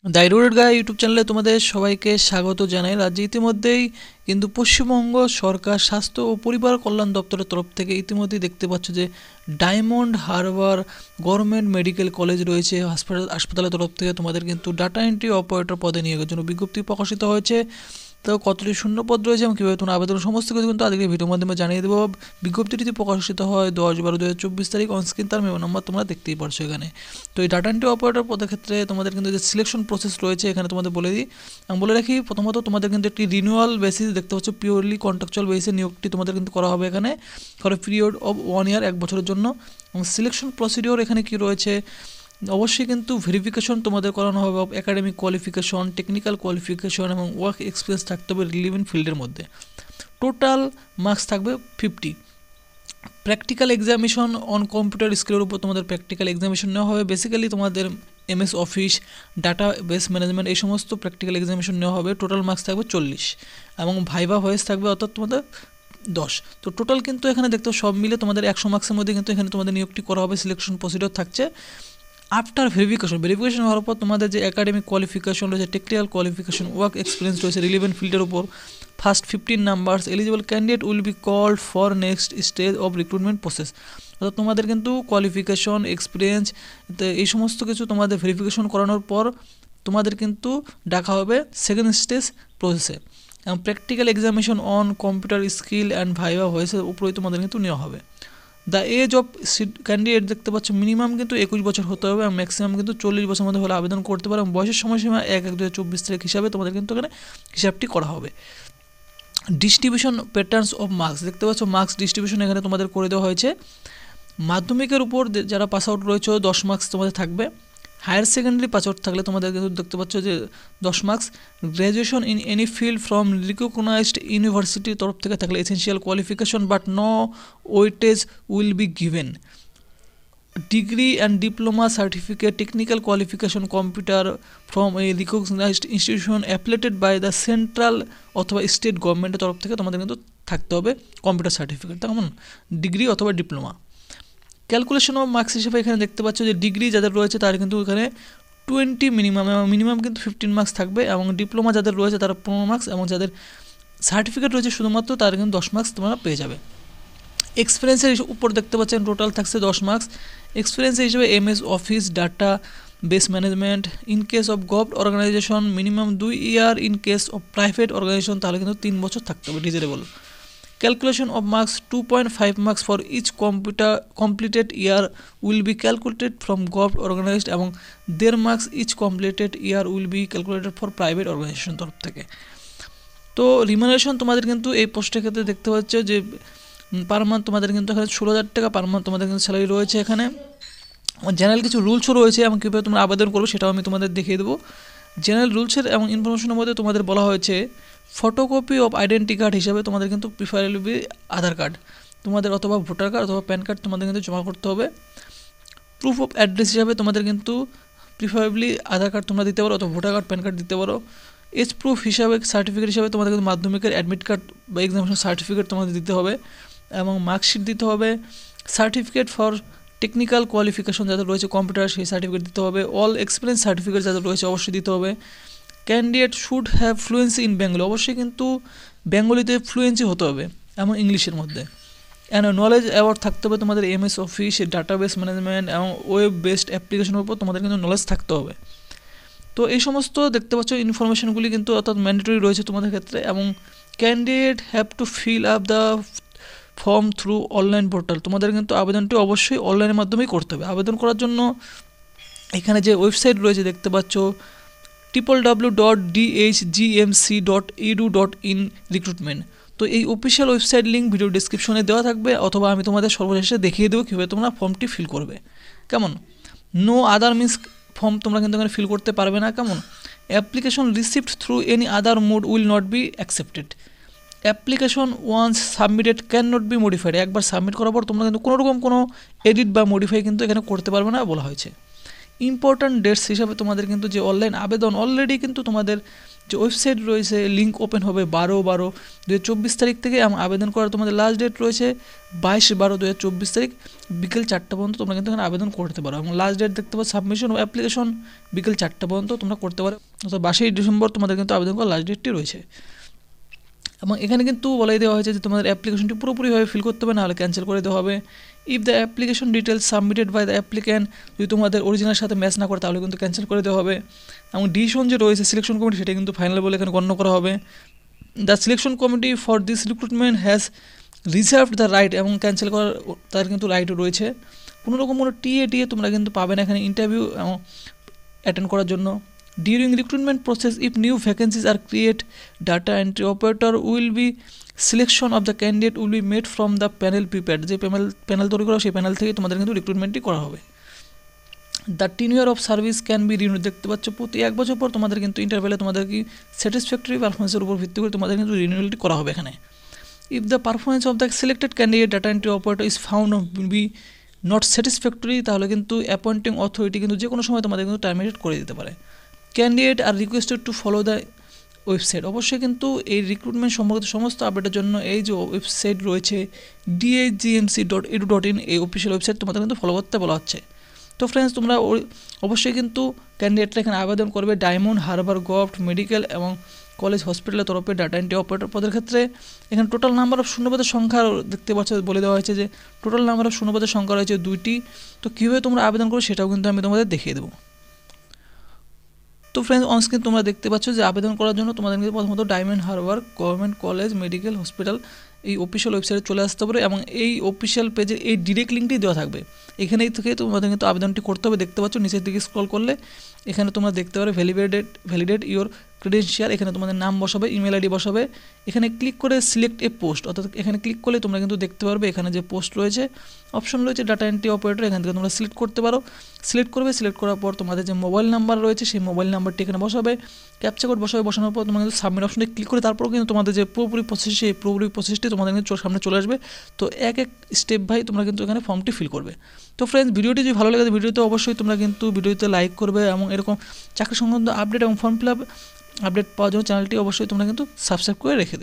দাইরোড গায়ে ইউটিউব চ্যানেলে তোমাদের সবাইকে স্বাগত জানাই। রাজ্যে ইতিমধ্যেই কিন্তু পশ্চিমবঙ্গ সরকার স্বাস্থ্য ও পরিবার কল্যাণ দপ্তরের তরফ থেকে ইতিমধ্যেই দেখতে পাচ্ছ যে diamond Harbour government medical college রয়েছে হাসপাতালের তরফ থেকে তোমাদের কিন্তু ডাটা এন্ট্রি অপারেটর পদে নিয়োগের জন্য বিজ্ঞপ্তি প্রকাশিত হয়েছে। তো কতটি শূন্যপদ রয়েছে এবং কীভাবে তোমরা আবেদন সমস্ত কিছু কিন্তু আজকে ভিডিওর মাধ্যমে জানিয়ে দেবো। বিজ্ঞপ্তিটি প্রকাশিত হয় 10/12/2024 তারিখ। অনস্ক্রিন তার মেমো নাম্বার তোমরা দেখতেই পারছো এখানে। তো এই ডাটা এন্ট্রি অপারেটর পদের ক্ষেত্রে তোমাদের কিন্তু যে সিলেকশন প্রসেস রয়েছে এখানে তোমাদের বলে দিই। আমি বলে রাখি, প্রথমত তোমাদের কিন্তু একটি রিনিউয়াল বেসিস দেখতে পাচ্ছ, পিওরলি কন্ট্রাকচুয়াল বেসিসে নিয়োগটি তোমাদের কিন্তু করা হবে এখানে ফর এ পিরিয়ড অফ 1 ইয়ার, 1 বছরের জন্য। এবং সিলেকশন প্রসিডিওর এখানে কি রয়েছে, অবশ্যই কিন্তু ভেরিফিকেশন তোমাদের করানো হবে of academic qualification, technical qualification এবং ওয়ার্ক এক্সপিরিয়েন্স থাকতে হবে রিলিভেন্ট ফিল্ডের মধ্যে। টোটাল মার্কস থাকবে 50। প্র্যাকটিক্যাল এক্সামিনেশন অন কম্পিউটার স্কিলের উপর তোমাদের প্র্যাকটিক্যাল এক্সামিনেশন নেওয়া হবে। বেসিক্যালি তোমাদের MS office, database management এই সমস্ত প্র্যাকটিক্যাল এক্সামিনেশন নেওয়া হবে। টোটাল মার্কস থাকবে 40 এবং ভাইভা ভয়েস থাকবে অর্থাৎ তোমাদের 10। তো টোটাল কিন্তু এখানে দেখতে সব মিলে তোমাদের 100 মার্কসের মধ্যে কিন্তু এখানে তোমাদের নিয়োগটি করা হবে। সিলেকশন প্রসিডিওর থাকছে আফটার ভেরিফিকেশন হওয়ার পর তোমাদের যে একাডেমিক কোয়ালিফিকেশন রয়েছে, টেকনিক্যাল কোয়ালিফিকেশন, ওয়ার্ক এক্সপিরিয়েন্স রয়েছে রিলিভেন্ট ফিল্ডের উপর, first 15 numbers eligible candidate will be called for next stage of recruitment process. অর্থাৎ তোমাদের কিন্তু কোয়ালিফিকেশন, এক্সপিরিয়েন্স এই সমস্ত কিছু তোমাদের ভেরিফিকেশন করানোর পর তোমাদের কিন্তু ডাকা হবে সেকেন্ড স্টেজ প্রসেসে। এবং practical examination on computer skill and viva ভয়েসের উপরেই তোমাদের কিন্তু নেওয়া হবে। দ্য এজ অফ ক্যান্ডিডেট দেখতে পাচ্ছ মিনিমাম কিন্তু 21 বছর হতে হবে এবং ম্যাক্সিমাম কিন্তু 40 বছরের মধ্যে হলে আবেদন করতে পারে। এবং বয়সের সময়সীমা 1/1/2024 তারিখ হিসাবে তোমাদের কিন্তু এখানে হিসাবটি করা হবে। ডিস্ট্রিবিউশন প্যাটার্নস অফ মার্কস দেখতে পাচ্ছ, মার্কস ডিস্ট্রিবিউশন এখানে তোমাদের করে দেওয়া হয়েছে। মাধ্যমিকের উপর যারা পাস আউট রয়েছে 10 মার্কস তোমাদের থাকবে। হায়ার সেকেন্ডারি পাস আউট থাকলে তোমাদের কিন্তু দেখতে পাচ্ছ যে 10 marks. Graduation in any field from recognised ইউনিভার্সিটির তরফ থেকে থাকলে essential qualification but no weightage will be given. Degree and diploma certificate, technical qualification computer from a recognised institution affiliated by the central অথবা স্টেট গভর্নমেন্টের তরফ থেকে তোমাদের কিন্তু থাকতে হবে কম্পিউটার সার্টিফিকেট, তেমন ডিগ্রি অথবা ডিপ্লোমা। ক্যালকুলেশন অফ মার্কস হিসেবে এখানে দেখতে পাচ্ছ যে ডিগ্রি যাদের রয়েছে তার কিন্তু এখানে 20 মিনিমাম এবং মিনিমাম কিন্তু 15 মার্কস থাকবে। এবং ডিপ্লোমা যাদের রয়েছে তারা 15 মার্কস এবং যাদের সার্টিফিকেট রয়েছে শুধুমাত্র তারা কিন্তু 10 মার্কস তোমরা পেয়ে যাবে। এক্সপিরিয়েন্সের উপর দেখতে পাচ্ছেন টোটাল থাকছে 10 মার্কস। এক্সপিরিয়েন্স হিসেবে MS office, database management in case of government organisation minimum 2 year, in case of private organisation তাহলে কিন্তু 3 বছর থাকতে হবে desirable. Calculation of marks 2.5 marks for each completed year will be calculated from government organized এবং 1.5 marks each completed year will be calculated for private organization তরফ থেকে। তো remuneration তোমাদের কিন্তু এই পোস্টের ক্ষেত্রে দেখতে পাচ্ছে যে পার মান্থ তোমাদের কিন্তু এখানে 16,000 টাকা পার মান্থ তোমাদের কিন্তু স্যালারি রয়েছে। এখানে জেনারেল কিছু রুলসও রয়েছে এবং কীভাবে তোমরা আবেদন করো সেটাও আমি তোমাদের দেখিয়ে দেবো। জেনারেল রুলসের এবং ইনফরমেশনের মধ্যে তোমাদের বলা হয়েছে ফটোকপি অফ আইডেন্টি কার্ড হিসাবে তোমাদের কিন্তু প্রিফারেবলি আধার কার্ড তোমাদের অথবা ভোটার কার্ড অথবা প্যান কার্ড তোমাদের কিন্তু জমা করতে হবে। প্রুফ অফ অ্যাড্রেস হিসাবে তোমাদের কিন্তু প্রিফারেবলি আধার কার্ড তোমরা দিতে পারো অথবা ভোটার কার্ড, প্যান কার্ড দিতে পারো। এজ প্রুফ হিসাবে সার্টিফিকেট হিসাবে তোমাদের কিন্তু মাধ্যমিকের অ্যাডমিট কার্ড বা এক্সামিনেশন সার্টিফিকেট তোমাদের দিতে হবে এবং মার্কশিট দিতে হবে। সার্টিফিকেট ফর টেকনিক্যাল কোয়ালিফিকেশন যাদের রয়েছে কম্পিউটার সেই সার্টিফিকেট দিতে হবে। অল এক্সপিরিয়েন্স সার্টিফিকেট যাদের রয়েছে অবশ্যই দিতে হবে। Candidate should have fluency in Bengali, অবশ্যই কিন্তু বেঙ্গলিতে ফ্লুয়েন্সি হতে হবে এবং ইংলিশের মধ্যে। অ্যান্ড নলেজ অ্যাওয়ার্ড থাকতে হবে তোমাদের এমএস অফিস, ডাটাবেস ম্যানেজমেন্ট এবং ওয়েব বেসড অ্যাপ্লিকেশনের উপর তোমাদের কিন্তু নলেজ থাকতে হবে। তো এই সমস্ত দেখতে পাচ্ছ ইনফরমেশনগুলি কিন্তু অর্থাৎ ম্যান্ডেটরি রয়েছে তোমাদের ক্ষেত্রে। এবং candidate have to fill up the form through online portal, তোমাদের কিন্তু আবেদনটি অবশ্যই অনলাইনের মাধ্যমেই করতে হবে। আবেদন করার জন্য এখানে যে ওয়েবসাইট রয়েছে দেখতে পাচ্ছ www.dhgmc.edu.in রিক্রুটমেন্ট। তো এই অফিসিয়াল ওয়েবসাইট লিঙ্ক ভিডিও ডিসক্রিপশনে দেওয়া থাকবে অথবা আমি তোমাদের সর্বশেষে দেখিয়ে দেবো কীভাবে তোমরা ফর্মটি ফিল করবে। কেমন? নো আদার মিনস ফর্ম তোমরা কিন্তু এখানে ফিল করতে পারবে না। কেমন? Application received through any other mode will not be accepted. Application once submitted can not be modified, একবার সাবমিট করার পর তোমরা কিন্তু কোনোরকম কোনো এডিট বা মডিফাই কিন্তু এখানে করতে পারবে না বলা হয়েছে। ইম্পর্ট্যান্ট ডেটস হিসাবে তোমাদের কিন্তু যে অনলাইন আবেদন অলরেডি কিন্তু তোমাদের যে ওয়েবসাইট রয়েছে লিঙ্ক ওপেন হবে 12/12/2024 তারিখ থেকে, এবং আবেদন করার তোমাদের লাস্ট ডেট রয়েছে 22/12/2024 তারিখ বিকেল 4টা পর্যন্ত তোমরা কিন্তু এখানে আবেদন করতে পারো। এবং লাস্ট ডেট দেখতে পাচ্ছ সাবমিশন ও অ্যাপ্লিকেশন বিকেল 4টা পর্যন্ত তোমরা করতে পারো, অর্থাৎ 22 ডিসেম্বর তোমাদের কিন্তু আবেদন করার লাস্ট ডেটটি রয়েছে। এবং এখানে কিন্তু বলাই দেওয়া হয়েছে যে তোমাদের অ্যাপ্লিকেশনটি পুরোপুরিভাবে ফিল করতে হবে, নাহলে ক্যান্সেল করে দেওয়া হবে। If the application details submitted by the applicant, যদি তোমাদের অরিজিনাল সাথে ম্যাচ না করে তাহলে কিন্তু ক্যান্সেল করে দেওয়া হবে। এবং ডিসিশন যে রয়েছে সিলেকশন কমিটি, সেটা কিন্তু ফাইনাল বলে এখানে গণ্য করা হবে। The selection committee for this recruitment has reserved the right, এবং ক্যান্সেল করার তার কিন্তু রাইটও রয়েছে। কোনোরকম কোনো টিএ তোমরা কিন্তু পাবে না এখানে ইন্টারভিউ অ্যাটেন্ড করার জন্য। During recruitment process, if new vacancies are created, data entry operator will be selection of the candidate will be made from the panel prepared, যে প্যানেল তৈরি করা সেই প্যানেল থেকে তোমাদের কিন্তু রিক্রুটমেন্টটি করা হবে। The tenure of service can be renewed, দেখতে পাচ্ছ প্রতি 1 বছর পর তোমাদের কিন্তু ইন্টারভেলে তোমাদের কি স্যাটিসফ্যাক্টরি পারফরমেন্সের উপর ভিত্তি করে তোমাদের কিন্তু রিনিউয়ালটি করা হবে এখানে। If the performance of the selected candidate data entry operator is found be not satisfactory, তাহলে কিন্তু অ্যাপয়েন্টিং অথরিটি কিন্তু যে কোনো সময় তোমাদের কিন্তু টার্মিনেট করে দিতে পারে। Candidate are requested to follow the website, অবশ্যই কিন্তু এই রিক্রুটমেন্ট সম্পর্কিত সমস্ত আপডেটের জন্য এই যে ওয়েবসাইট রয়েছে dhgmc.edu.in, এই অফিসিয়াল ওয়েবসাইট তোমাদের কিন্তু ফলো করতে বলা হচ্ছে। তো ফ্রেন্ডস, তোমরা অবশ্যই কিন্তু ক্যান্ডিডেটরা এখানে আবেদন করবে ডায়মন্ড হারবার গভর্নমেন্ট মেডিকেল এবং কলেজ হসপিটালের তরফে ডাটা এন্ট্রি অপারেটর পদের ক্ষেত্রে। এখানে টোটাল নাম্বার অফ শূন্যপদের সংখ্যা দেখতে পাচ্ছ, বলে দেওয়া হয়েছে যে টোটাল নাম্বার অফ শূন্যপদের সংখ্যা রয়েছে 2টি। তো কীভাবে তোমরা আবেদন করো সেটাও কিন্তু আমি তোমাদের দেখিয়ে দেবো। তো ফ্রেন্ডস, অনস্ক্রিন তোমরা দেখতে পাচ্ছ যে আবেদন করার জন্য তোমাদের কিন্তু প্রথমত diamond Harbour government college medical hospital এই অফিসিয়াল ওয়েবসাইটে চলে আসতে পারে, এবং এই অফিসিয়াল পেজের এই ডিরেক্ট লিঙ্কটি দেওয়া থাকবে। এখানেই থেকে তোমাদের কিন্তু আবেদনটি করতে হবে। দেখতে পাচ্ছ নিচের দিকে স্ক্রল করলে এখানে তোমরা দেখতে পারো ভ্যালিডেট ইওর ক্রেডেনশিয়াল, এখানে তোমাদের নাম বসাবে, ইমেল আইডি বসাবে। এখানে ক্লিক করে সিলেক্ট এ পোস্ট, অর্থাৎ এখানে ক্লিক করলে তোমরা কিন্তু দেখতে পারবে এখানে যে পোস্ট রয়েছে, অপশন রয়েছে ডাটা এন্ট্রি অপারেটর, এখান থেকে তোমরা সিলেক্ট করতে পারো। সিলেক্ট করবে, সিলেক্ট করার পর তোমাদের যে মোবাইল নাম্বার রয়েছে সেই মোবাইল নাম্বারটি এখানে বসাবে, ক্যাপচা কোড বসাবে। বসানোর পর তোমরা কিন্তু সাবমিট অপশনে ক্লিক করে তারপর কিন্তু তোমাদের যে পুরোপুরি প্রসেসটি তোমাদের কিন্তু সামনে চলে আসবে। তো এক স্টেপ বাই তোমরা কিন্তু এখানে ফর্মটি ফিল করবে। তো ফ্রেন্ডস, ভিডিওটি যদি ভালো লাগে ভিডিওতে অবশ্যই তোমরা কিন্তু ভিডিওতে লাইক করবে, এবং এরকম চাকরি সংক্রান্ত আপডেট এবং ফর্ম ফিল আপ আপডেট পাওয়ার জন্য চ্যানেলটি অবশ্যই তোমরা কিন্তু সাবস্ক্রাইব করে রেখে দেবে।